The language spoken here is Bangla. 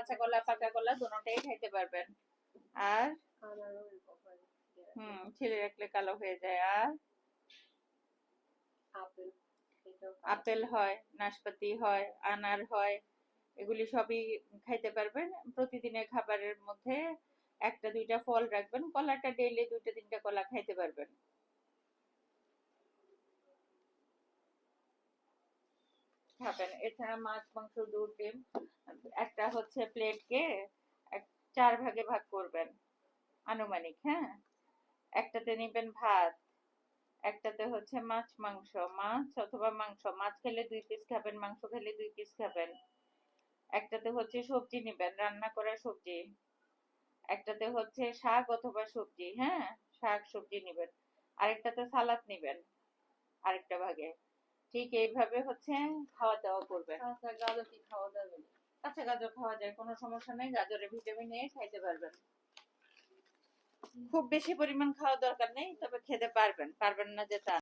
কাঁচা কলা পাকা কলা দুটোটাই খাইতে পারবেন। আর ছেলে রাখলে কালো হয়ে যায়। আর আপেল হয়, নাশপাতি হয়, আনার হয়, এগুলি সবই খাইতে পারবেন। প্রতিদিনের খাবারের মধ্যে একটা দুইটা ফল রাখবেন, কলাটা ডেইলি 2-3টা কলা খাইতে পারবেন। খাবেন। এছাড়া মাছ, মাংস, দুধ, ডিম একটা হচ্ছে প্লেটকে 4 ভাগে ভাগ করবেন আনুমানিক, হ্যাঁ। একটাতে নিবেন ভাত, একটাতে হচ্ছে মাছ মাংস, মাছ অথবা মাংস, মাছ খেলে 2 পিস খাবেন, মাংস খেলে 2 পিস খাবেন। একটাতে হচ্ছে সবজি নিবেন, রান্না করা সবজি। একটাতে হচ্ছে শাক অথবা সবজি, হ্যাঁ, শাক সবজি নিবেন। আরেকটাতে সালাদ নিবেন আরেকটা ভাগে। ঠিক এইভাবে হচ্ছে খাওয়া দাওয়া করবেন। কাঁচা গাজর কি খাওয়া যাবে? কাঁচা গাজর খাওয়া যায়, কোনো সমস্যা নেই, গাজরে ভিটামিন এ খাইতে পারবেন। খুব বেশি পরিমাণ খাওয়া দরকার নেই, তবে খেতে পারবেন, পারবেন না যে তা